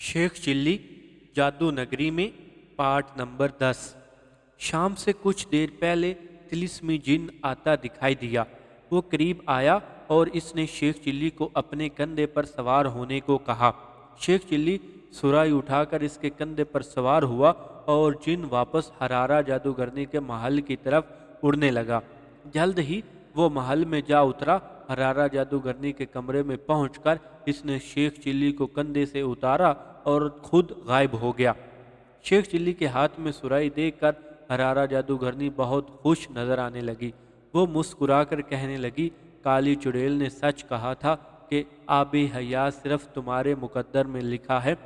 Sheikh chilli जादू नगरी में पार्ट नंबर 10। शाम से कुछ देर पहले तिलिस्मी जिन आता दिखाई दिया। वो करीब आया और इसने शेख चिल्ली को अपने कंधे पर सवार होने को कहा। शेख चिल्ली सुराही उठाकर इसके कंधे पर सवार हुआ और जिन वापस हरारा जादूगरनी के महल की तरफ उड़ने लगा। जल्द ही वो महल में जा उतरा। हरारा जादूगरनी के कमरे में पहुंचकर इसने शेख चिल्ली को कंधे से उतारा और खुद गायब हो गया। शेख चिल्ली के हाथ में सुराही देखकर हरारा जादूगरनी बहुत खुश नजर आने लगी। वो मुस्कुराकर कहने लगी, काली चुड़ैल ने सच कहा था कि आबे हयात सिर्फ तुम्हारे मुकद्दर में लिखा है।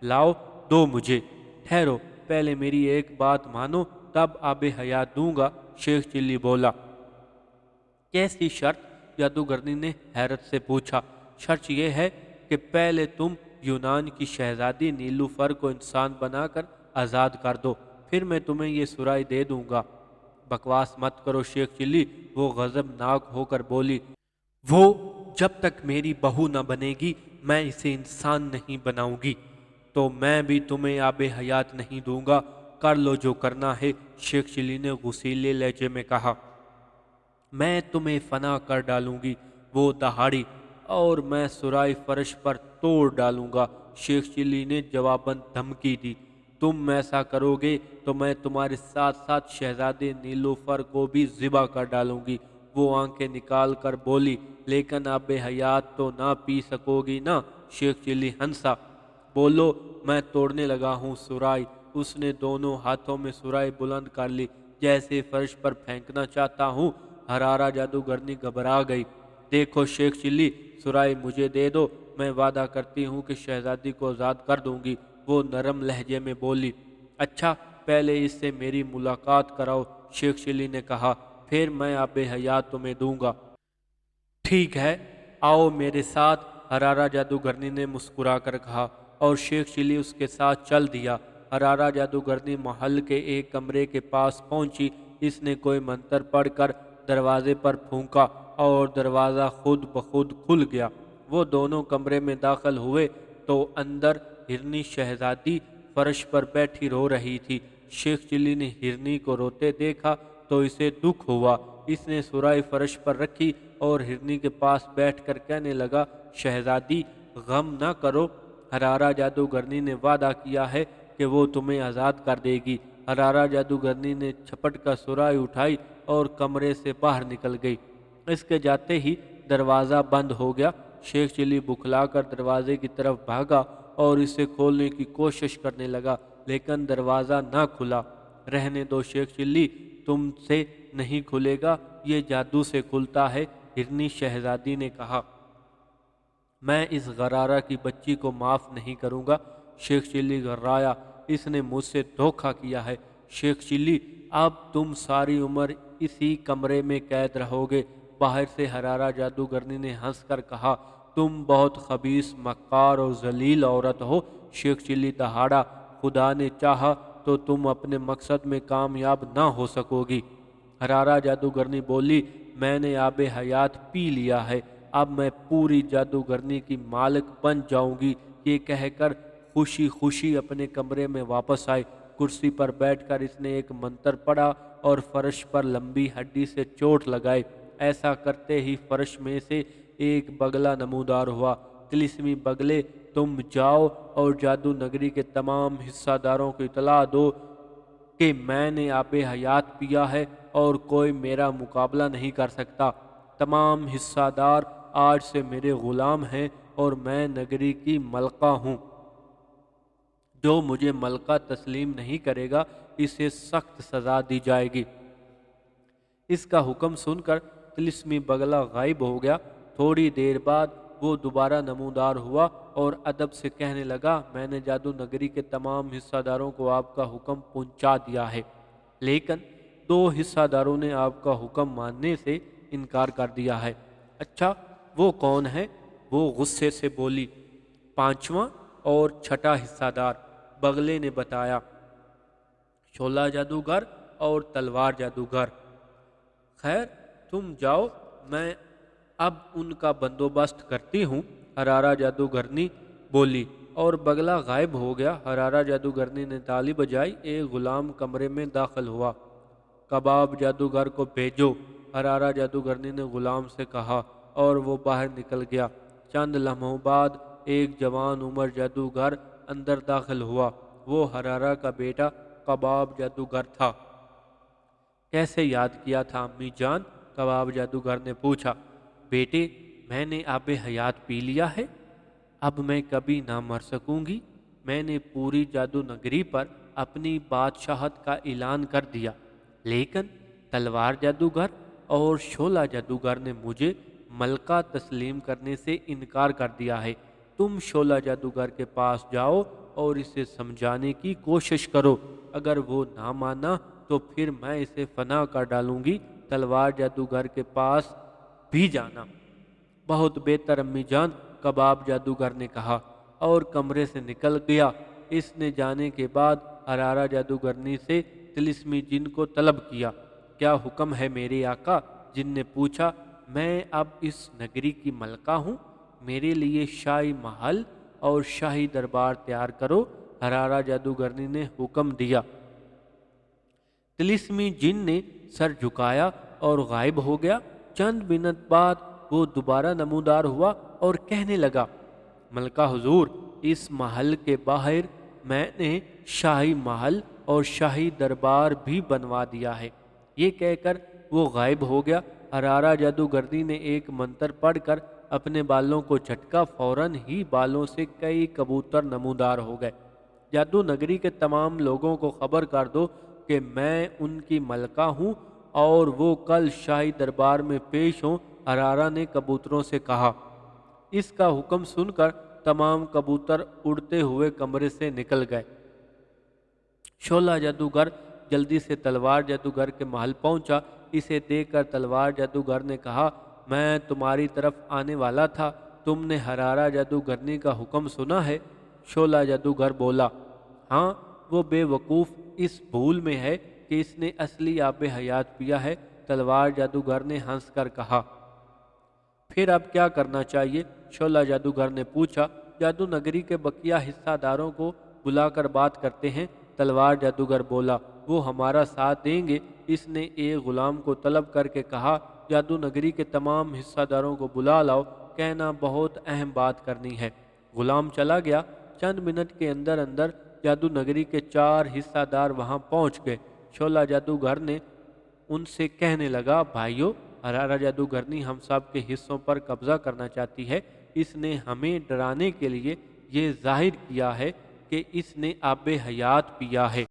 लाओ दो मुझे। ठहरो, पहले मेरी एक बात मानो, तब आबे हयात दूंगा। शेख चिल्ली बोला। कैसी शर्त? जादूगरनी ने हैरत से पूछा। शर्त यह है कि पहले तुम यूनान की शहजादी नीलूफर को इंसान बनाकर आज़ाद कर दो, फिर मैं तुम्हें ये सुराही दे दूंगा। बकवास मत करो शेख चिल्ली, वो गजबनाक होकर बोली। वो जब तक मेरी बहू न बनेगी मैं इसे इंसान नहीं बनाऊंगी। तो मैं भी तुम्हें आबे हयात नहीं दूंगा। कर लो जो करना है, शेख चिल्ली ने गुस्सीले लहजे में कहा। मैं तुम्हें फना कर डालूंगी, वो दहाड़ी, और मैं सुराही फर्श पर तोड़ डालूंगा। शेख चिल्ली ने जवाबन धमकी दी। तुम ऐसा करोगे तो मैं तुम्हारे साथ साथ शहजादे नीलूफर को भी ज़िबा कर डालूंगी। वो आंखें निकाल कर बोली, लेकिन आबे हयात तो ना पी सकोगी ना। शेख चिल्ली हंसा। बोलो, मैं तोड़ने लगा हूँ सुराही। उसने दोनों हाथों में सुराही बुलंद कर ली, जैसे फर्श पर फेंकना चाहता हूँ। हरारा जादूगरनी घबरा गई। देखो शेख चिल्ली, सुराही मुझे दे दो, मैं वादा करती हूँ कि शहजादी को आज़ाद कर दूंगी। वो नरम लहजे में बोली। अच्छा, पहले इससे मेरी मुलाकात कराओ, शेख चिल्ली ने कहा, फिर मैं आबे हयात तुम्हें दूंगा। ठीक है, आओ मेरे साथ, हरारा जादूगरनी ने मुस्कुराकर कहा, और शेख चिल्ली उसके साथ चल दिया। हरारा जादूगरनी महल के एक कमरे के पास पहुंची। इसने कोई मंत्र पढ़कर दरवाजे पर फूंका और दरवाज़ा खुद ब खुद खुल गया। वो दोनों कमरे में दाखिल हुए तो अंदर हिरनी शहजादी फर्श पर बैठी रो रही थी। शेख चिल्ली ने हिरनी को रोते देखा तो इसे दुख हुआ। इसने सुराही फर्श पर रखी और हिरनी के पास बैठकर कहने लगा, शहजादी गम न करो, हरारा जादूगरनी ने वादा किया है कि वो तुम्हें आज़ाद कर देगी। हरारा जादूगरनी ने झपट कर सुराही उठाई और कमरे से बाहर निकल गई। इसके जाते ही दरवाज़ा बंद हो गया। शेख चिल्ली बुखलाकर दरवाजे की तरफ भागा और इसे खोलने की कोशिश करने लगा, लेकिन दरवाज़ा ना खुला। रहने दो शेख चिल्ली, तुमसे नहीं खुलेगा, ये जादू से खुलता है, हिरनी शहजादी ने कहा। मैं इस गरारा की बच्ची को माफ़ नहीं करूँगा। शेख चिल्ली घर्राया, इसने मुझसे धोखा किया है। शेख चिल्ली, अब तुम सारी उम्र इसी कमरे में कैद रहोगे। बाहर से हरारा जादूगरनी ने हंसकर कहा, तुम बहुत खबीस, मक्कार और जलील औरत हो। शेख चिल्ली दहाड़ा, खुदा ने चाहा तो तुम अपने मकसद में कामयाब ना हो सकोगी। हरारा जादूगरनी बोली, मैंने आबे हयात पी लिया है, अब मैं पूरी जादूगरनी की मालिक बन जाऊंगी। ये कहकर खुशी खुशी अपने कमरे में वापस आई। कुर्सी पर बैठकर इसने एक मंत्र पढ़ा और फर्श पर लंबी हड्डी से चोट लगाई। ऐसा करते ही फर्श में से एक बगला नमूदार हुआ। तिलिस्मी बगले, तुम जाओ और जादू नगरी के तमाम हिस्सादारों को इतला दो कि मैंने आबे हयात पिया है और कोई मेरा मुकाबला नहीं कर सकता। तमाम हिस्सादार आज से मेरे गुलाम हैं और मैं नगरी की मलका हूँ। जो मुझे मलका तस्लीम नहीं करेगा इसे सख्त सजा दी जाएगी। इसका हुक्म सुनकर तिलिस्मी बगला गायब हो गया। थोड़ी देर बाद वो दोबारा नमूदार हुआ और अदब से कहने लगा, मैंने जादू नगरी के तमाम हिस्सादारों को आपका हुक्म पहुंचा दिया है, लेकिन दो हिस्सादारों ने आपका हुक्म मानने से इनकार कर दिया है। अच्छा, वो कौन है? वो गुस्से से बोली। पांचवा और छठा हिस्सादार, बगले ने बताया, शोला जादूगर और तलवार जादूगर। खैर, तुम जाओ, मैं अब उनका बंदोबस्त करती हूँ। हरारा जादूगरनी बोली। اور بگلا غائب ہو گیا۔ حرارہ جادوگرنی نے تالی بجائی، ایک غلام کمرے میں داخل ہوا۔ کباب جادوگر کو بھیجو، حرارہ جادوگرنی نے غلام سے کہا، اور وہ باہر نکل گیا۔ چند لمحوں بعد ایک جوان عمر جادوگر اندر داخل ہوا۔ وہ حرارہ کا بیٹا کباب جادوگر تھا۔ کیسے یاد کیا تھا امی جان؟ کباب جادوگر نے پوچھا۔ بیٹے، میں نے آب حیات پی لیا ہے، اب میں کبھی نہ مر سکوں گی۔ میں نے پوری جادو نگری پر اپنی بادشاہت کا اعلان کر دیا، لیکن تلوار جادوگر اور شعلہ جادوگر نے مجھے ملکہ تسلیم کرنے سے انکار کر دیا ہے۔ تم شعلہ جادوگر کے پاس جاؤ اور اسے سمجھانے کی کوشش کرو، اگر وہ نہ مانا تو پھر میں اسے فنا کر ڈالوں گی۔ تلوار جادوگر کے پاس بھی جانا۔ بہت بہتر امی جان، کباب جادوگر نے کہا، اور کمرے سے نکل گیا۔ اس نے جانے کے بعد حرارہ جادوگرنی سے طلسمی جن کو طلب کیا۔ کیا حکم ہے میرے آقا؟ جن نے پوچھا۔ میں اب اس نگری کی ملکہ ہوں، میرے لیے شاہی محل اور شاہی دربار تیار کرو، حرارہ جادوگرنی نے حکم دیا۔ طلسمی جن نے سر جھکایا اور غائب ہو گیا۔ چند منٹ بعد وہ دوبارہ نمودار ہوا اور کہنے لگا، ملکہ حضور، اس محل کے باہر میں نے شاہی محل اور شاہی دربار بھی بنوا دیا ہے۔ یہ کہہ کر وہ غائب ہو گیا۔ حرارہ جادوگرنی نے ایک منتر پڑھ کر اپنے بالوں کو جھٹکا، فوراً ہی بالوں سے کئی کبوتر نمودار ہو گئے۔ جادو نگری کے تمام لوگوں کو خبر کر دو کہ میں ان کی ملکہ ہوں اور وہ کل شاہی دربار میں پیش ہوں، حرارہ نے کبوتروں سے کہا۔ اس کا حکم سن کر تمام کبوتر اڑتے ہوئے کمرے سے نکل گئے۔ شعلہ جادوگر جلدی سے تلوار جادوگر کے محل پہنچا۔ اسے دیکھ کر تلوار جادوگر نے کہا، میں تمہاری طرف آنے والا تھا، تم نے حرارہ جادوگرنی کا حکم سنا ہے؟ شعلہ جادوگر بولا، ہاں، وہ بے وقوف اس بھول میں ہے کہ اس نے اصلی آب حیات پیا ہے۔ تلوار جادوگر نے ہنس کر کہا۔ پھر اب کیا کرنا چاہیے؟ شعلہ جادوگر نے پوچھا۔ جادو نگری کے بقیہ حصہ داروں کو بلا کر بات کرتے ہیں، تلوار جادوگر بولا، وہ ہمارا ساتھ دیں گے۔ اس نے ایک غلام کو طلب کر کے کہا، جادو نگری کے تمام حصہ داروں کو بلا لاؤ، کہنا بہت اہم بات کرنی ہے۔ غلام چلا گیا۔ چند منٹ کے اندر اندر جادو نگری کے 4 حصہ دار وہاں پہنچ گئے۔ شعلہ جادوگر نے ان سے کہنے لگا، بھائیو، حرارہ جادوگرنی ہم سب کے حصوں پر قبضہ کرنا چاہتی ہے۔ اس نے ہمیں ڈرانے کے لیے یہ ظاہر کیا ہے کہ اس نے آب حیات پیا ہے۔